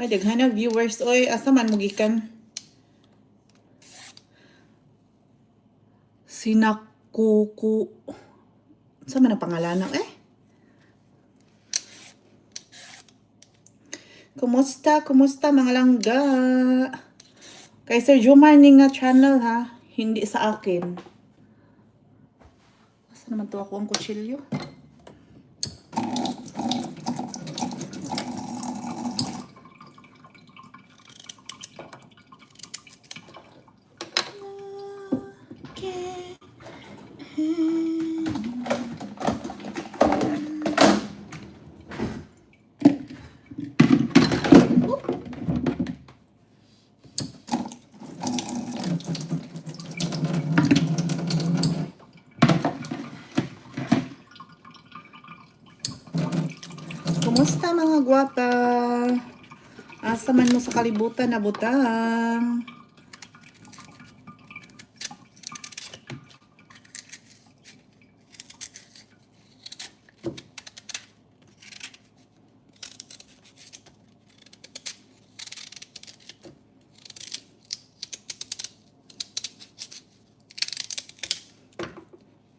Ay, daghan na viewers. Oy, asa man mugikan? Sinakuku. Sa man ang pangalan eh? Kumusta? Kumusta mga langga? Kay Sir Jomar ni nga channel ha. Hindi sa akin. Asa naman to ako ang kutsilyo? Kumusta mga gwapa? Asa man mo sa kalibutan na butang?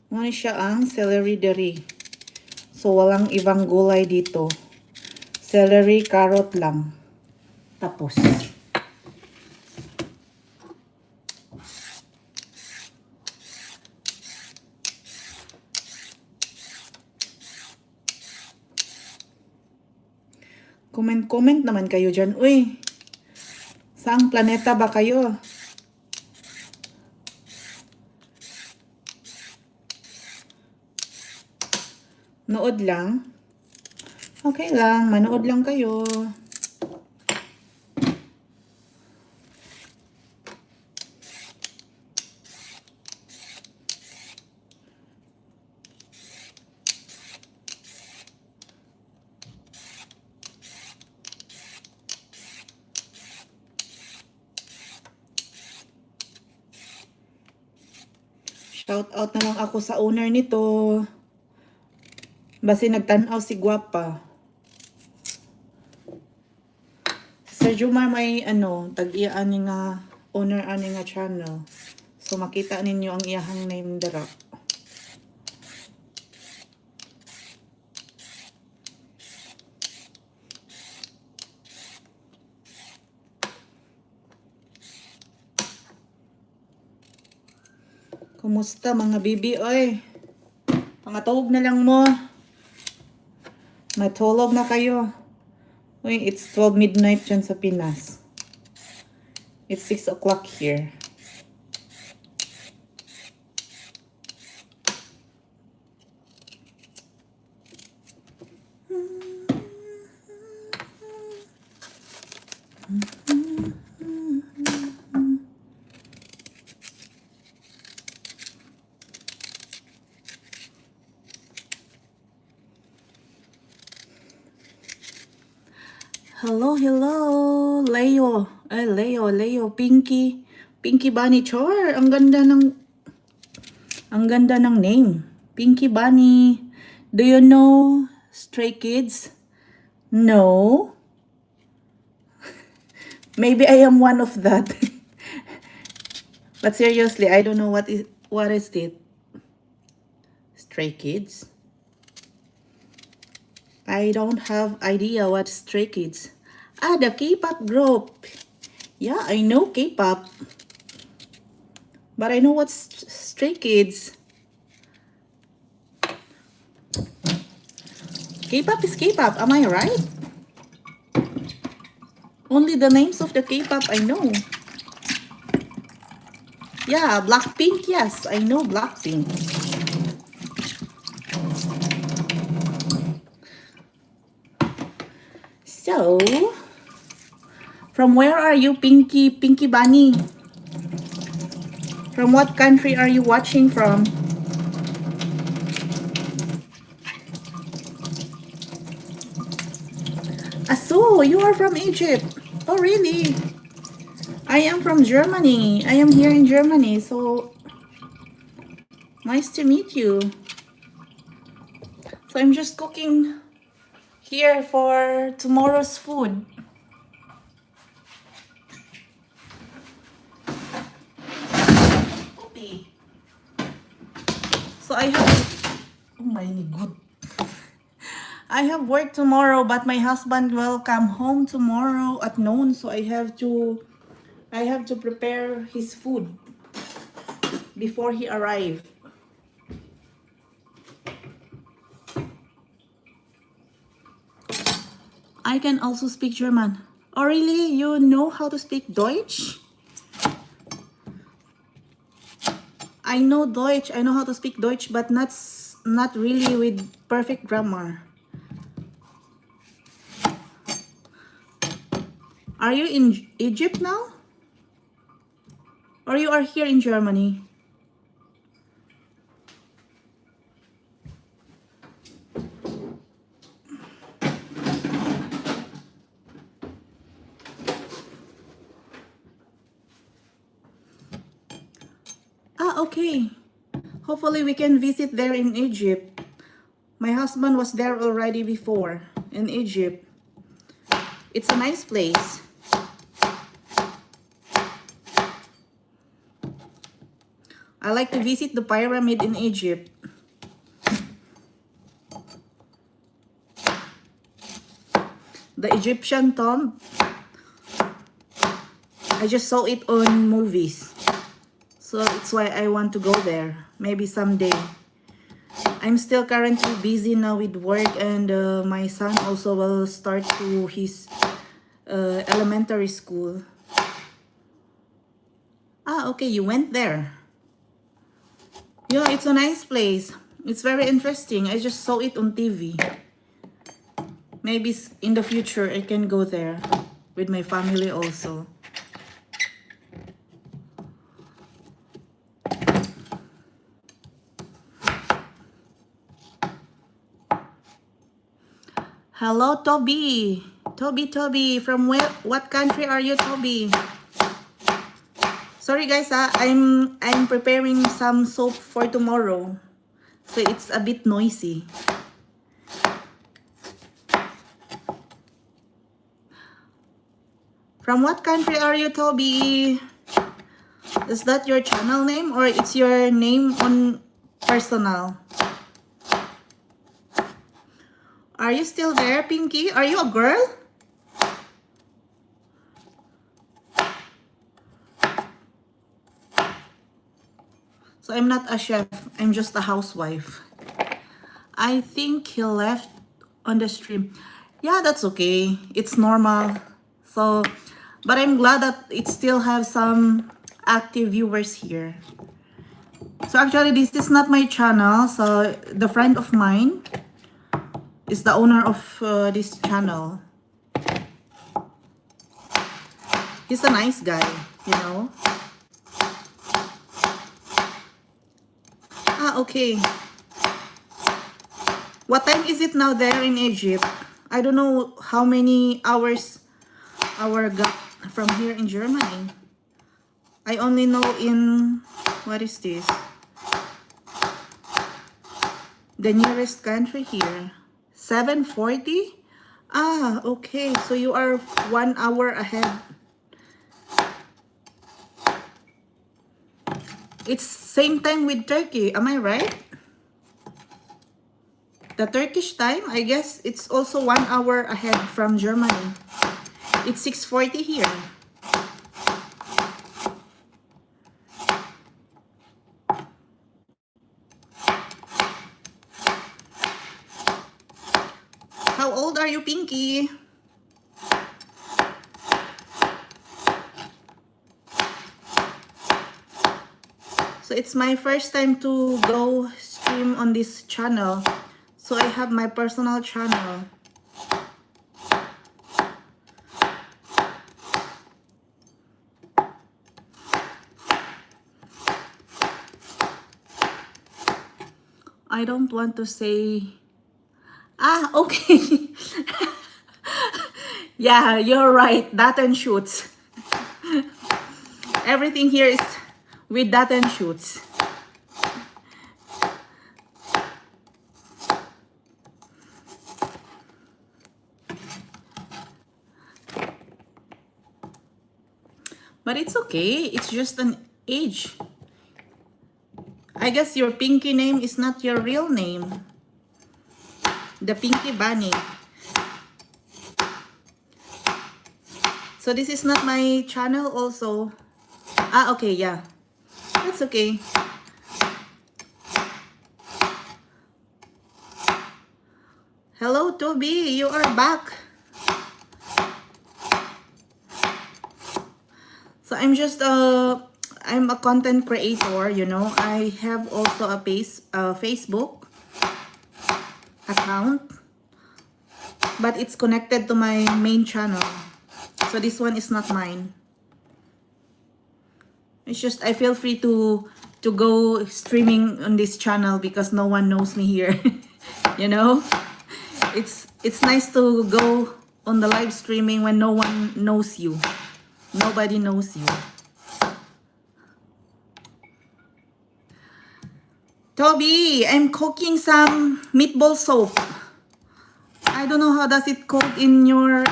Ano siya ang celery deri. So, walang ibang gulay dito. Celery, carrot lang. Tapos. Comment naman kayo dyan. Uy, saang planeta ba kayo? Nood lang? Okay lang, manood lang kayo. Shout out na lang ako sa owner nito. Basi nagtanaw si Gwapa. Sir Jomar may tag-iyaan ni nga owner ani nga channel. So makita ninyo ang iyahang name dara. Kumusta mga bibi oy? Pangatawag na lang mo. Matulog na kayo. Uy, it's 12 midnight dyan sa Pinas. It's 6 o'clock here. Hello, hello. Leo. Leo. Pinky. Pinky Bunny Chor. Ang ganda ng name. Pinky Bunny. Do you know Stray Kids? No. Maybe I am one of that. But seriously, I don't know what is it. Stray Kids? I don't have idea what Stray Kids. Ah, the K-pop group. Yeah, I know K-pop. But I know what's Stray Kids. K-pop is K-pop, am I right? Only the names of the K-pop I know. Yeah, Blackpink, yes, I know Blackpink. So, from where are you, Pinky Bunny? From what country are you watching from? Ah, so you are from Egypt. Oh, really? I am from Germany. I am here in Germany, so nice to meet you. So I'm just cooking here for tomorrow's food. Okay. So I have, oh my god. I have work tomorrow, but my husband will come home tomorrow at noon, so I have to prepare his food before he arrives. I can also speak German. Oh, really? You know how to speak Deutsch? I know Deutsch. I know how to speak Deutsch, but not really with perfect grammar. Are you in Egypt now? Or you are here in Germany? Ah, okay. Hopefully we can visit there in Egypt. My husband was there already before in Egypt. It's a nice place. I like to visit the pyramid in Egypt. The Egyptian tomb. I just saw it on movies. So it's why I want to go there. Maybe someday. I'm still currently busy now with work, and my son also will start to his elementary school. Ah, okay, you went there. Yeah, it's a nice place. It's very interesting. I just saw it on TV. Maybe in the future I can go there with my family also. Hello, Toby. Toby. From what country are you, Toby? Sorry guys, I'm preparing some soup for tomorrow. So it's a bit noisy. From what country are you, Toby? Is that your channel name or it's your name on personal? Are you still there, Pinky? Are you a girl? So I'm not a chef. I'm just a housewife. I think he left on the stream. Yeah, that's okay. It's normal. So, but I'm glad that it still has some active viewers here. So actually, this is not my channel. So the friend of mine is the owner of this channel. He's a nice guy, you know. Ah, okay. What time is it now there in Egypt? I don't know how many hours our got from here in Germany. I only know in, what is this? The nearest country here. 7:40? Ah, okay. So you are 1 hour ahead. It's same time with Turkey. Am I right? The Turkish time, I guess it's also 1 hour ahead from Germany. It's 6:40 here. How old are you, Pinky? So it's my first time to go stream on this channel. So I have my personal channel. I don't want to say... Ah, okay. Yeah, you're right. That and shoots. Everything here is with that and shoots. But it's okay. It's just an age. I guess your Pinky name is not your real name. The Pinky Bunny. So this is not my channel also. Ah, okay, yeah. That's okay. Hello, Toby. You are back. So I'm just I'm a content creator, you know. I have also a Facebook account, but it's connected to my main channel. So this one is not mine. It's just I feel free to go streaming on this channel because no one knows me here. You know? It's nice to go on the live streaming when no one knows you. Nobody knows you. Toby, I'm cooking some meatball soup. I don't know how does it called in your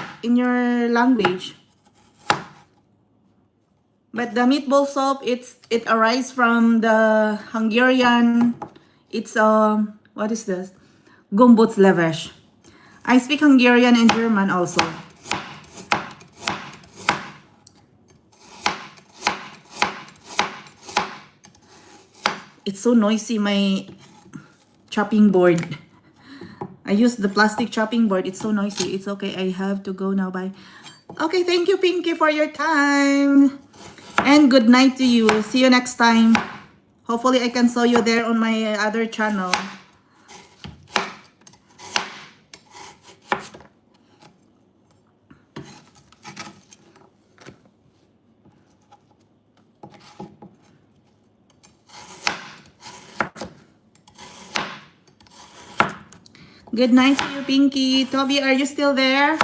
language. But the meatball soup, it arises from the Hungarian. It's what is this? Gombócleves. I speak Hungarian and German also. It's so noisy, my chopping board. I use the plastic chopping board. It's so noisy. It's okay. I have to go now. Bye. Okay, thank you, Pinky, for your time. And good night to you. See you next time. Hopefully, I can saw you there on my other channel. Good night to you, Pinky. Toby, are you still there?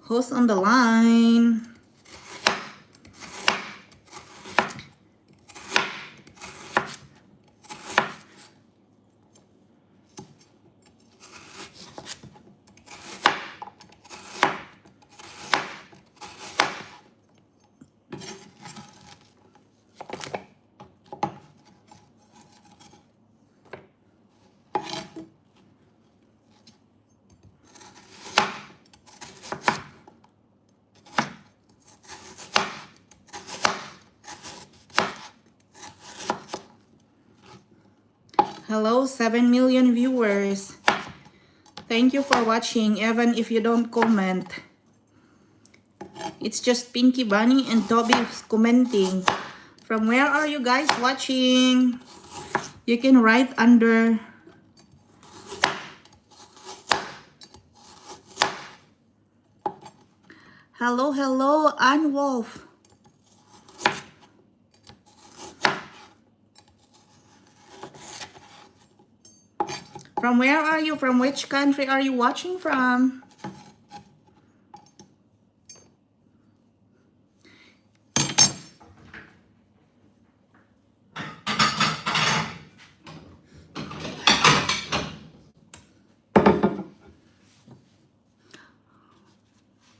Who's on the line? Hello, 7 million viewers. Thank you for watching, even if you don't comment. It's just Pinky Bunny and Toby commenting. From where are you guys watching? You can write under. Hello, hello, Ann Wolf. From where are you? From which country are you watching from?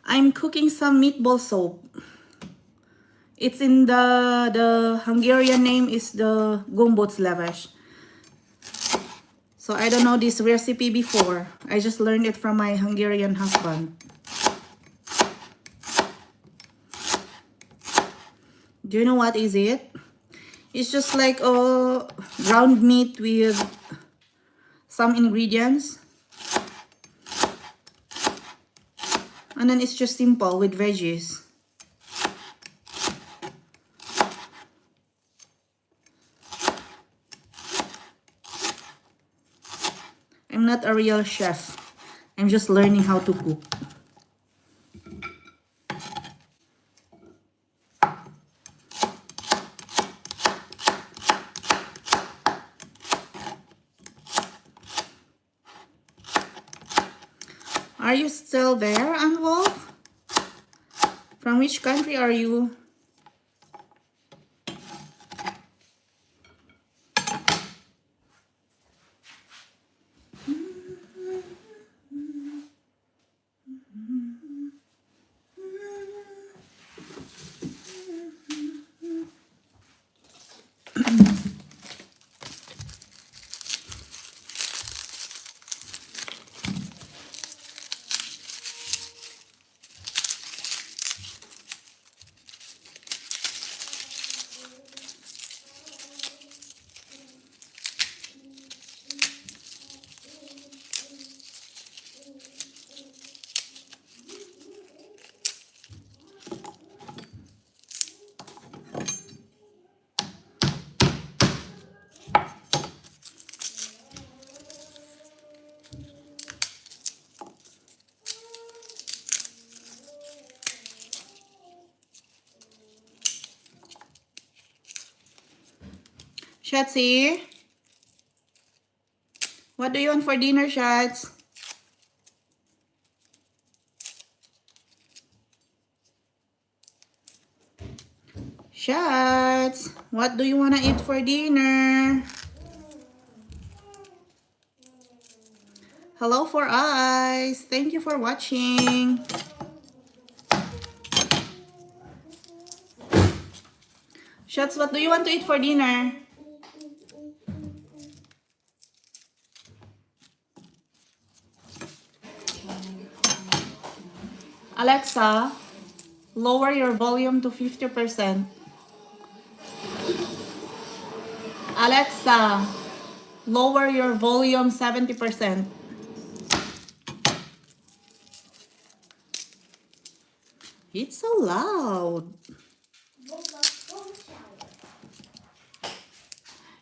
I'm cooking some meatball soup. It's in the Hungarian name is the gombóc. So I don't know this recipe before. I just learned it from my Hungarian husband. Do you know what is it? It's just like a ground meat with some ingredients. And then it's just simple with veggies. I'm not a real chef. I'm just learning how to cook. Are you still there, Ann Wolf? From which country are you? Shatsi? What do you want for dinner, Shats? Shats, what do you want to eat for dinner? Hello, Four Eyes. Thank you for watching. Shats, what do you want to eat for dinner? Alexa, lower your volume to 50%. Alexa, lower your volume 70%. It's so loud.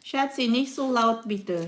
Schatzi, nicht so laut bitte.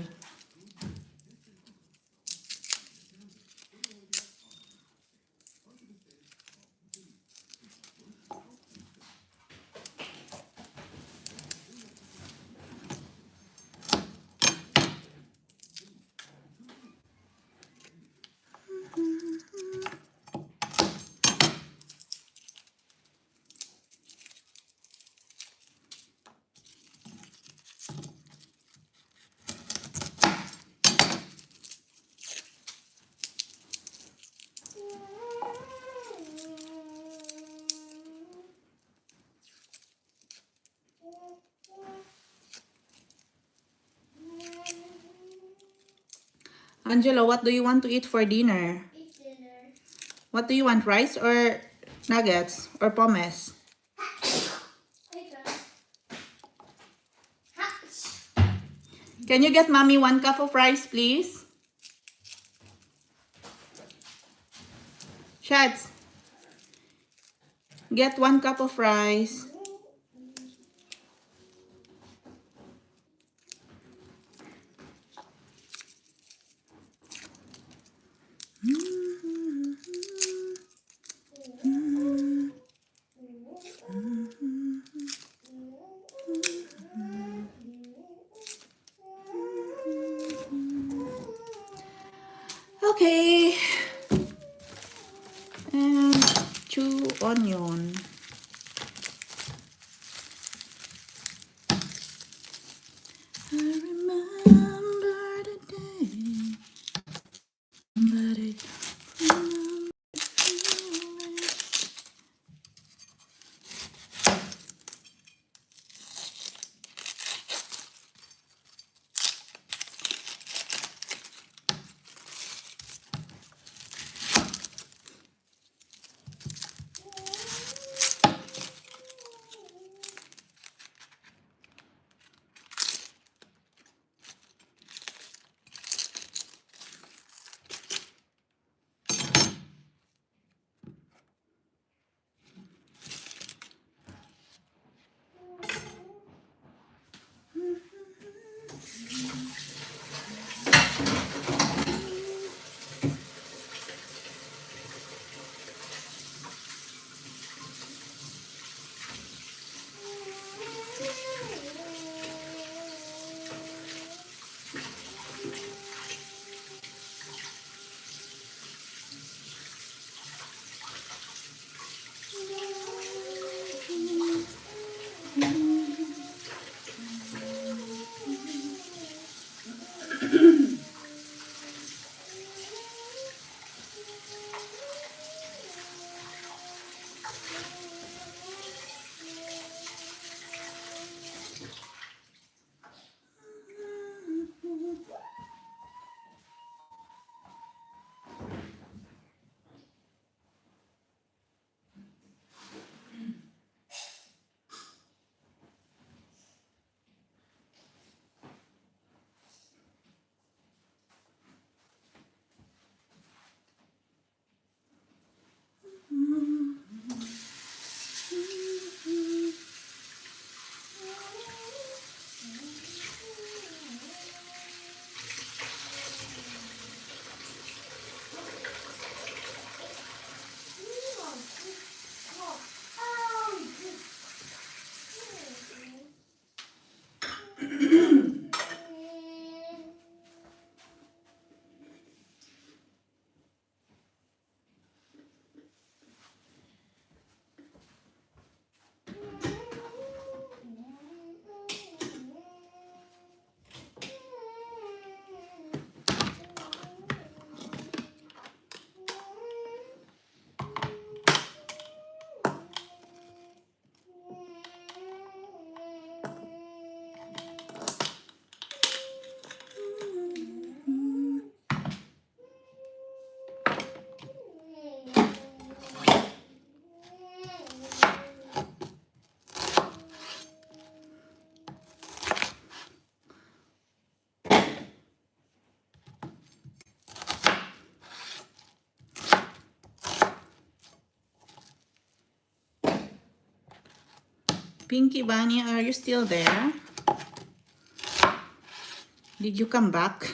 Angelo, what do you want to eat for dinner? Eat dinner. What do you want, rice or nuggets or pommes? Can you get mommy 1 cup of rice, please? Shats, get 1 cup of rice. Okay. And 2 onion. I remember the day, but I remember the Pinky Bunny, are you still there? Did you come back?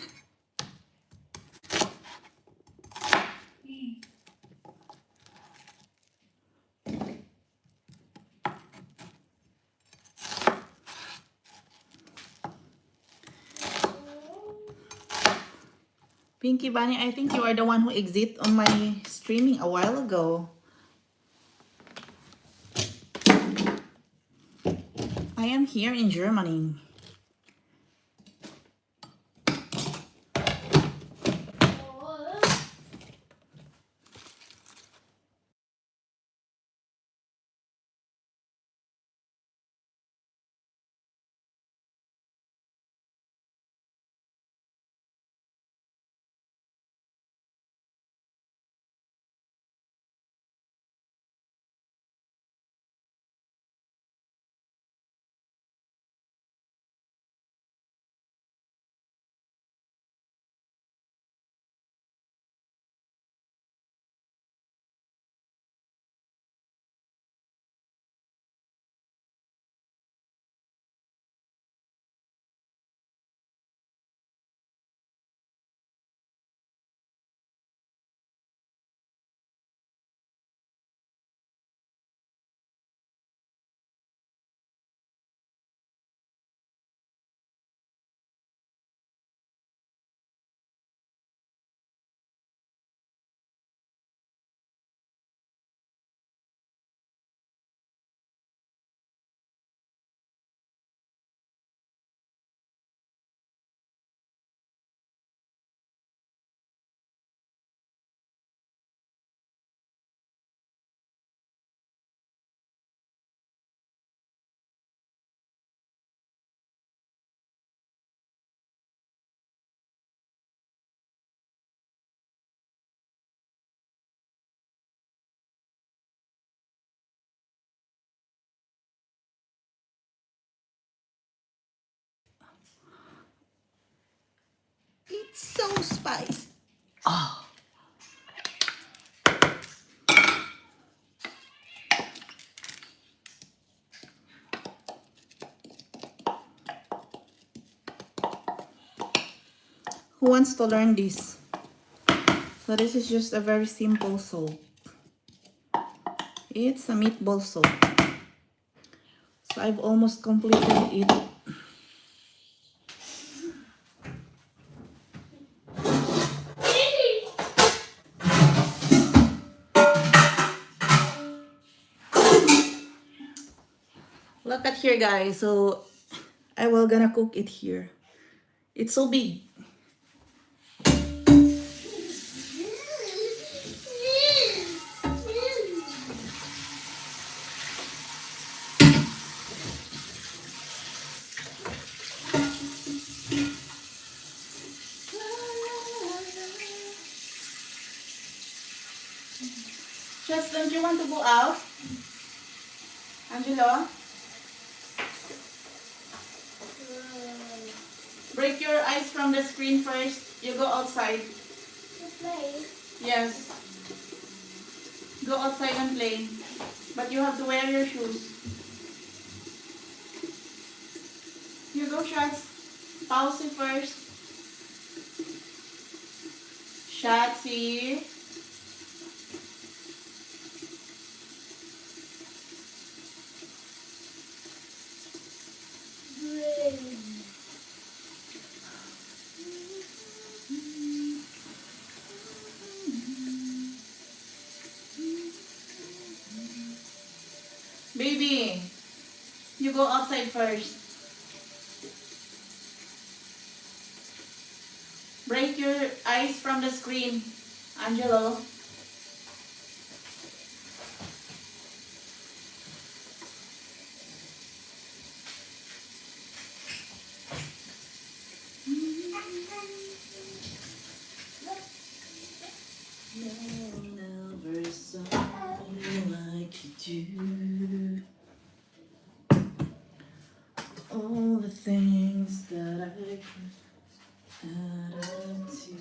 Pinky Bunny, I think you are the one who exit on my streaming a while ago. I am here in Germany. So spicy. Oh. Who wants to learn this? So this is just a very simple soup. It's a meatball soup. So I've almost completed it. Look at here, guys. So I will gonna cook it here. It's so big. Just don't you want to go out? Angelo? Break your eyes from the screen first. You go outside. Play. Yes. Go outside and play. But you have to wear your shoes. You go, Shots. Pause it first. Shatsy. Baby, you go outside first. Break your eyes from the screen, Angelo. Never something like you do. All the things that I add up to.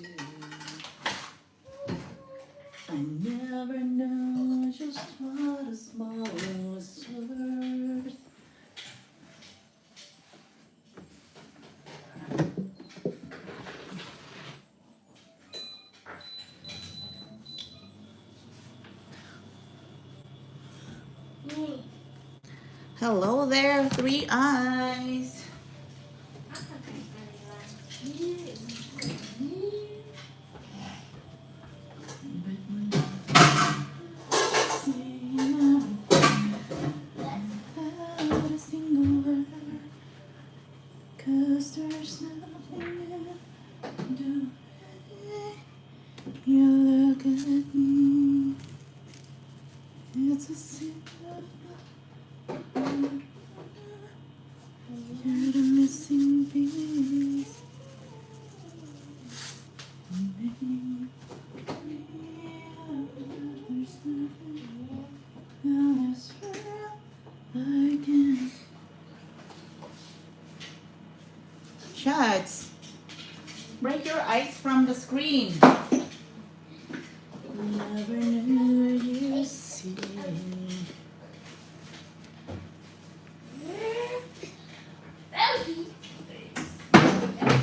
I never know just what a small was worth. Hello there, Three Eyes. Without a single word, 'cause there's nothing I can do. You look at me, it's a secret. You're the missing piece. You make me feel there's nothing else I can. Shots. Break your eyes from the screen. Never knew you see.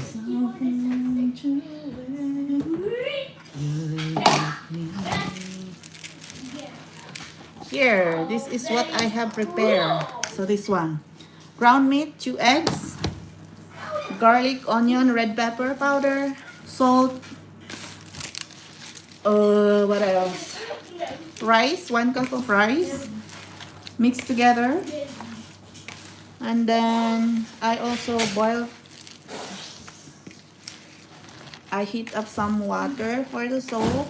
Something to Here, this is what I have prepared. So this one, ground meat, 2 eggs, garlic, onion, red pepper powder, salt, what else? Rice, 1 cup of rice, mixed together. And then I also I heat up some water for the soup.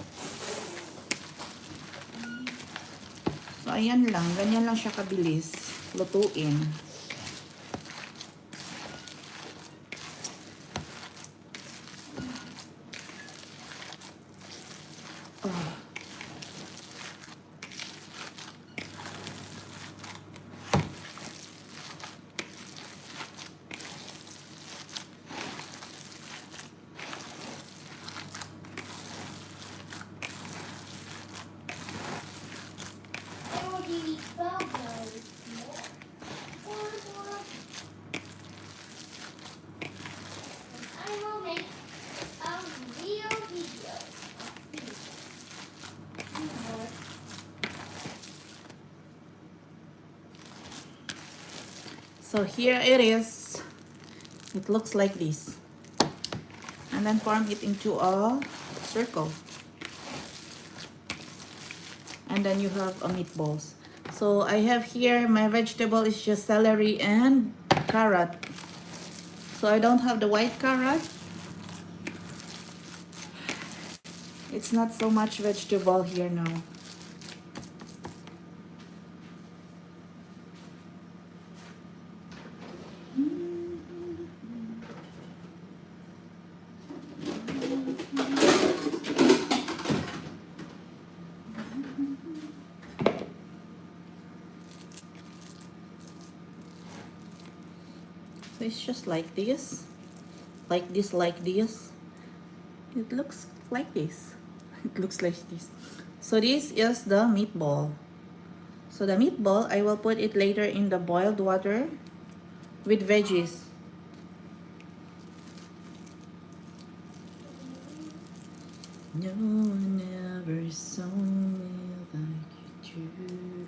So, ayan lang. Ganyan lang siya kabilis lutuin. Oh. So here it is. It looks like this. And then form it into a circle. And then you have a meatballs. So I have here, my vegetable is just celery and carrot. So I don't have the white carrot. It's not so much vegetable here now. So it's just like this. Like this, like this. It looks like this. It looks like this. So this is the meatball. So the meatball, I will put it later in the boiled water with veggies. No one ever saw me like you do.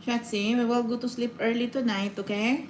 Shatsi, we will go to sleep early tonight, okay?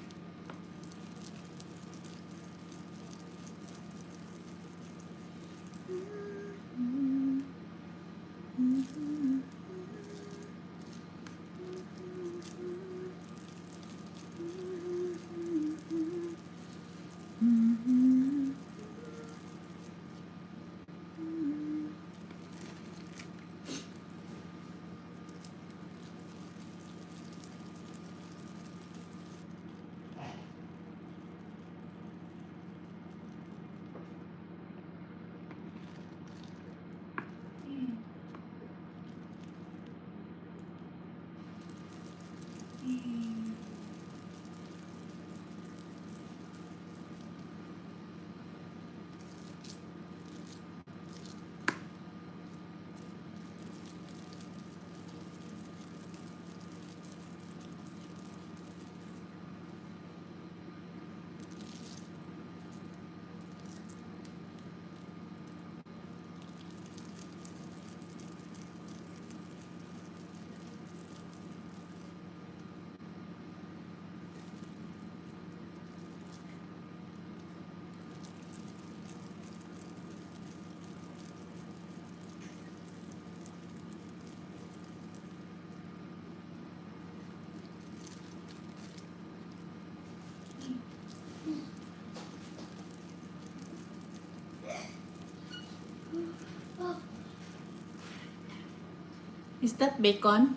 Is that bacon?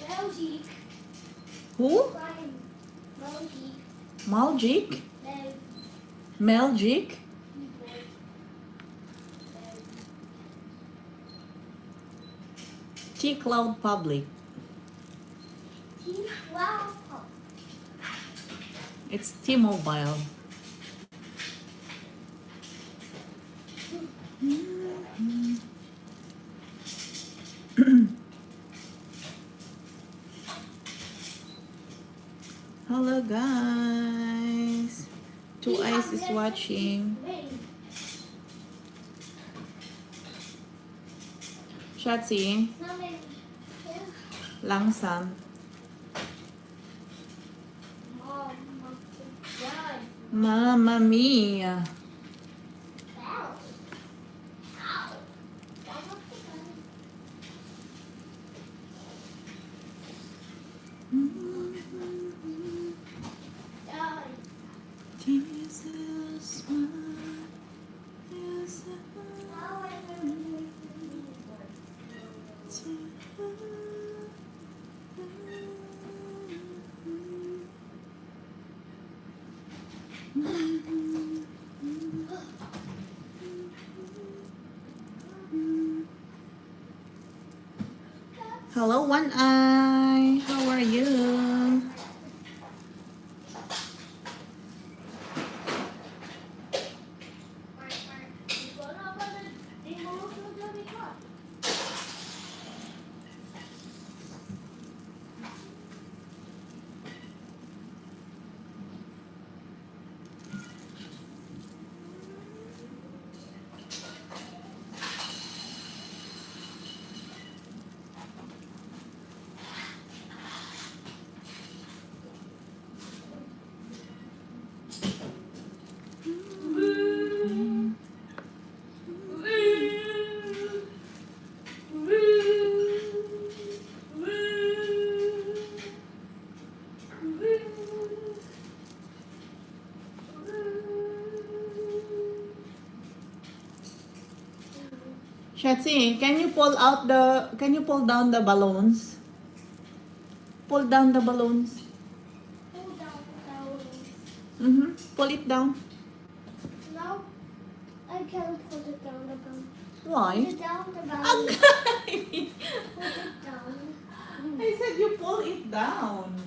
Magic. Who? Magic. Maljik? Meljik? T-Cloud Public. Wow. It's T-Mobile. Hello guys. Two Eyes is watching. Shatsi, Langsam. Mom must have done. Mamma mia. Ow. Ow. Mom must have done. Done. This is my Now I'm going to make Hello, One Eye. How are you? Shetsi, can you pull down the balloons? Pull down the balloons. Pull down the balloons. Mm-hmm. Pull it down. No, I can't put it down the balloon. Put Why? it down the balloon. Okay. Put it down. I said you pull it down.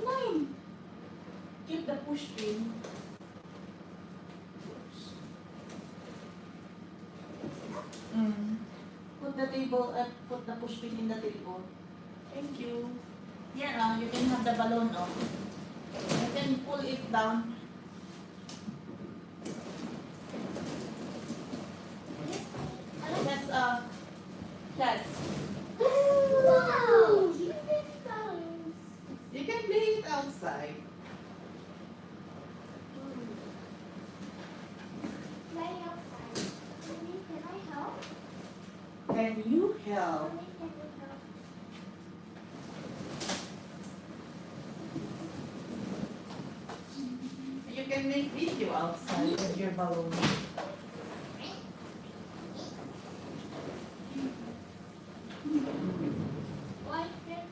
Nine. Keep the push pin. Put the table, put the push pin in the table. Thank you. Here, you can have the balloon off. You can pull it down. That's Wow! You did balloons. you can play it outside. Play outside. Mommy, can I help? Can you help? Mommy, can you help? You can make video outside with your balloon. Why this?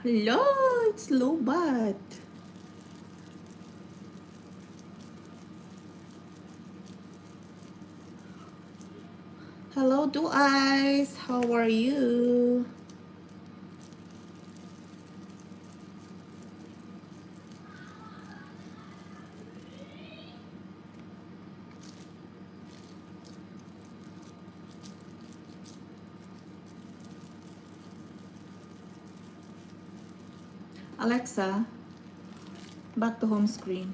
Hello, it's Lobat. Hello, Two Eyes. How are you? Alexa, back to home screen.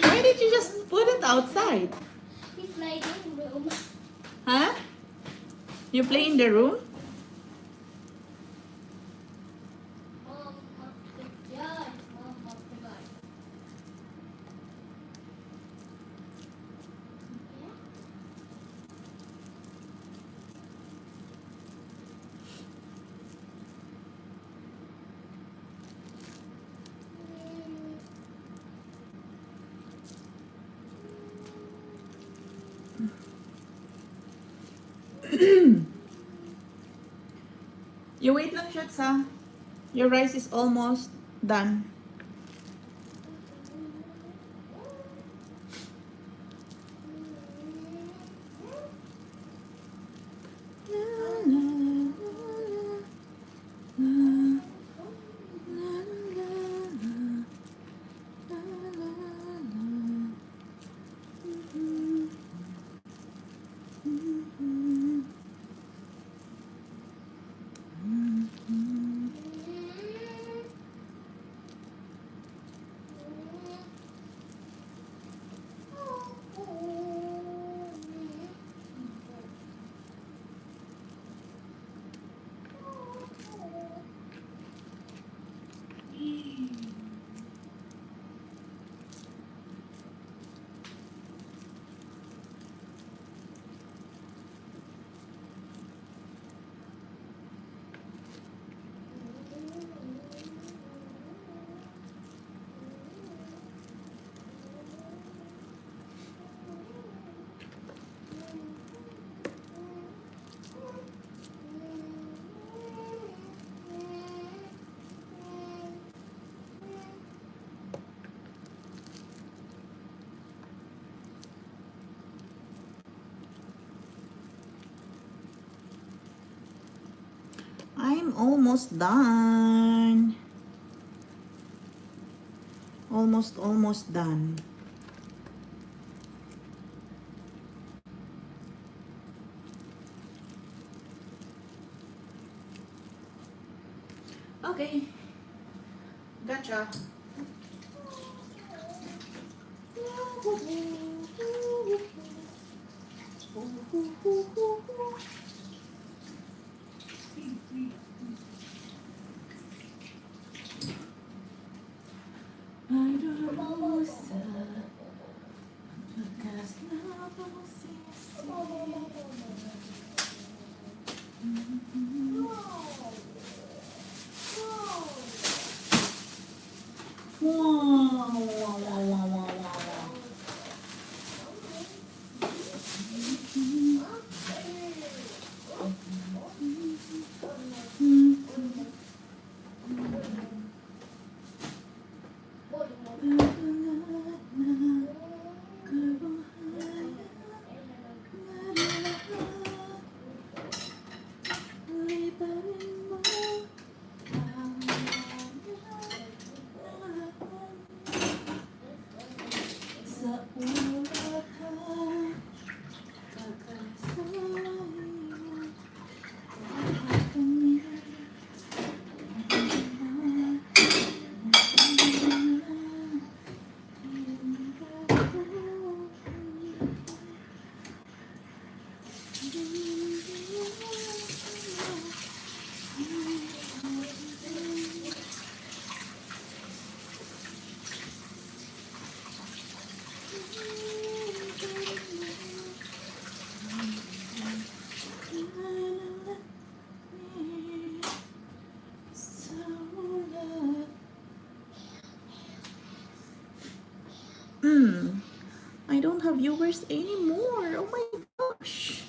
Why did you just put it outside? He's playing in the room. Huh? You play in the room? Mom must have done. Mom must have done. Yeah? You wait lang, Shots, ha? Your rice is almost done. I'm almost done. Almost done. Okay. Gotcha. I don't have viewers anymore. Oh my gosh.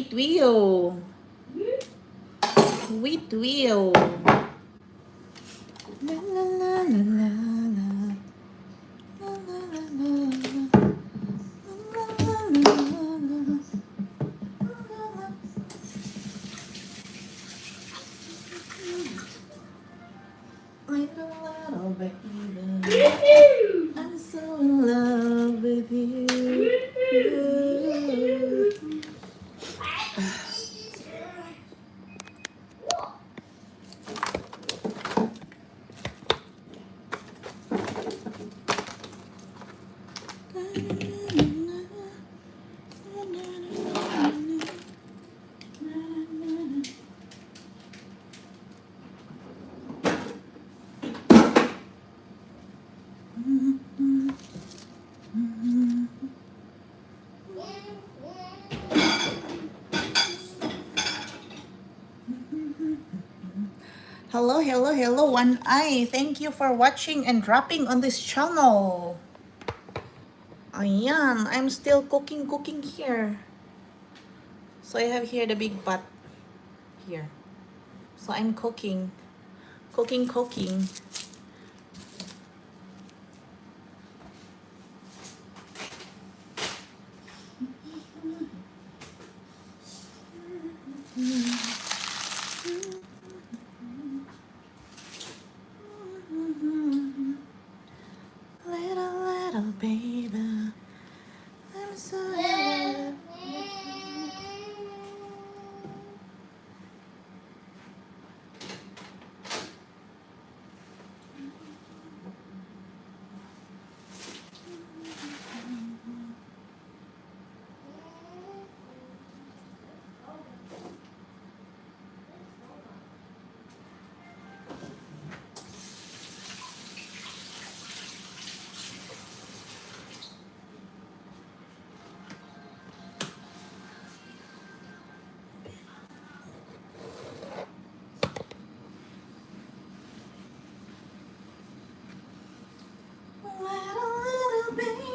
Wheat wheel. Wheat wheel. La, la, la, la, la, la. La, la, la, la, la. La, la, la, la, la. Like a little baby. I'm so in love with you. Hello, hello, hello, One Eye. Thank you for watching and dropping on this channel. Ayan, I'm still cooking here. So I have here the big pot here. So I'm cooking. Little baby, I'm so in love. Little baby.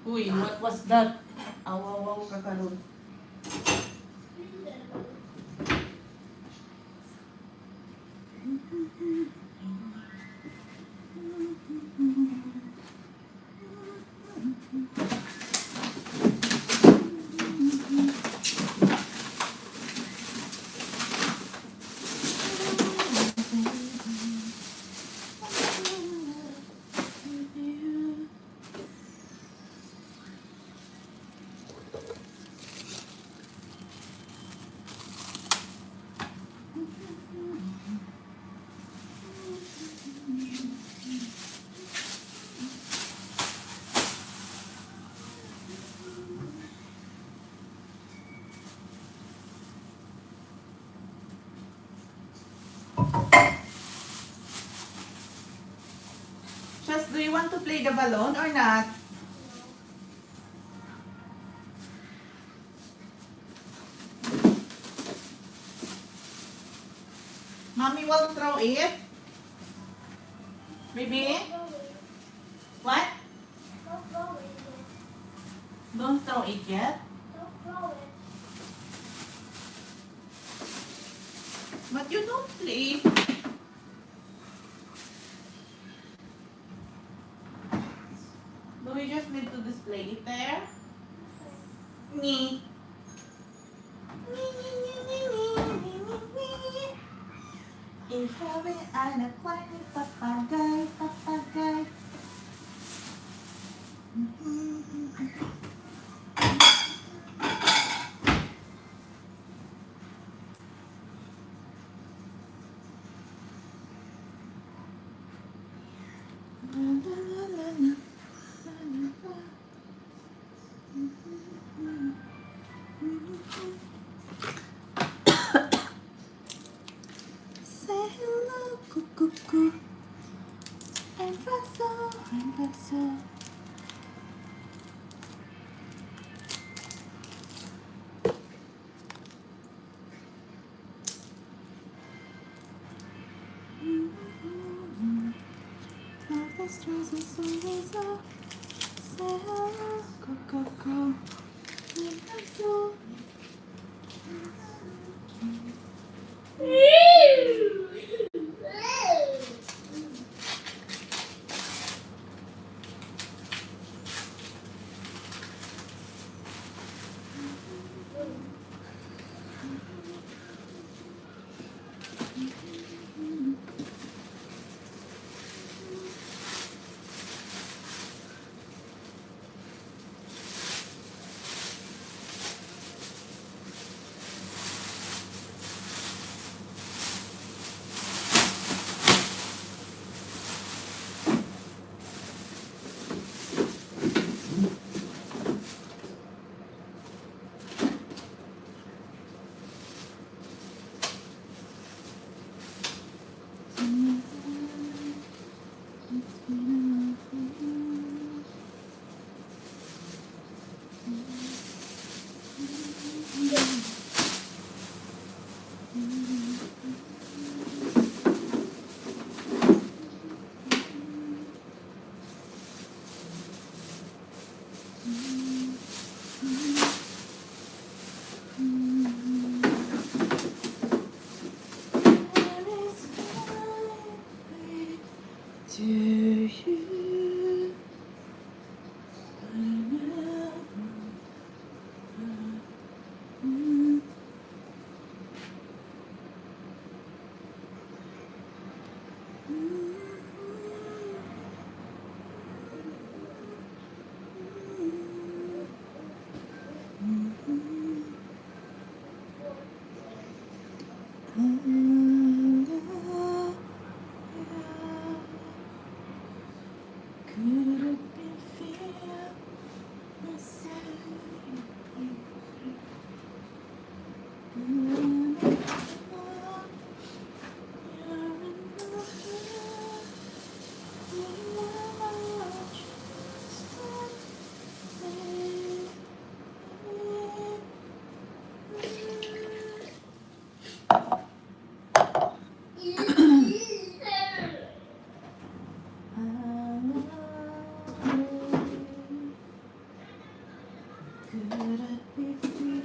Uy, what was that? Awawaw kakaroon. Just, do you want to play the balloon or not? Mommy will throw it. Baby? What? Don't throw it yet. But you don't play. Do we just need to display it there? Me. Ich habe eine kleine Papagei, Papagei. Say hello, cuckoo. I'm Russell. Love the stars and so Go, go, go. To you. Could it be fear? Could it be fear?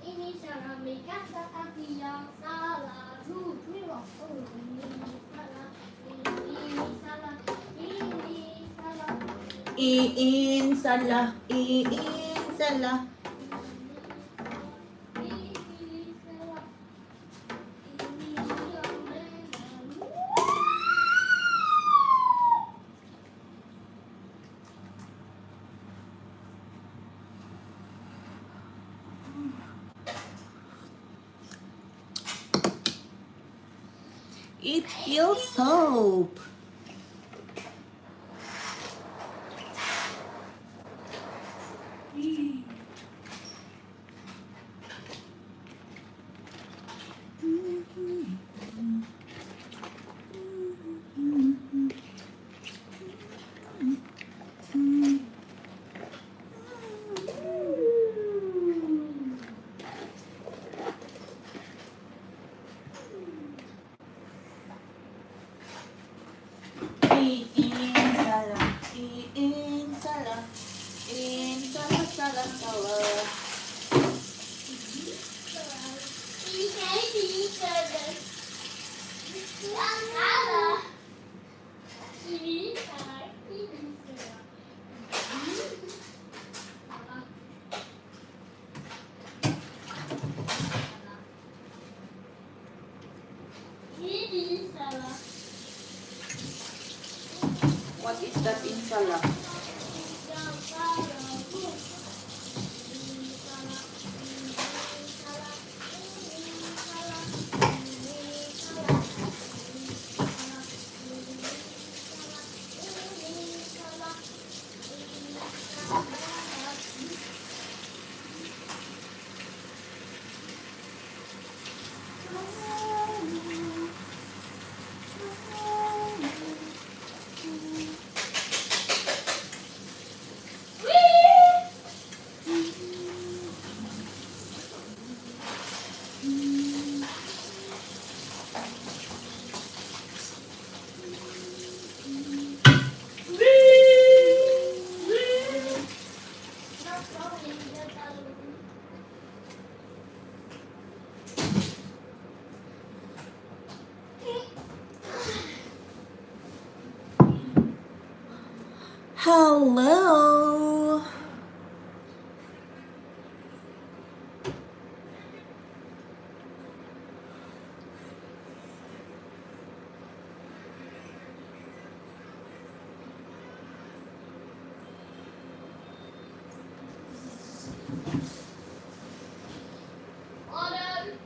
Ini salah kata kaki yang salah. Ini salah. Ini salah. Ini salah. Iin salah, iin salah. It feels soap. Iin salah, iin salah, iin salah, salah, salah. What is that in salah? going. They're following me. Hello. Autumn.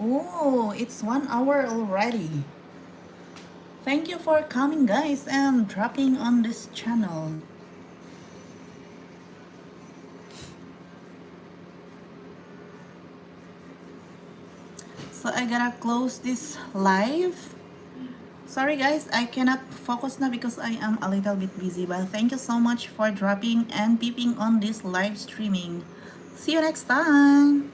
Oh, it's 1 hour already. Thank you for coming, guys, and dropping on this channel. So I gotta close this live. Sorry guys, I cannot focus now because I am a little bit busy, but thank you so much for dropping and peeping on this live streaming. See you next time.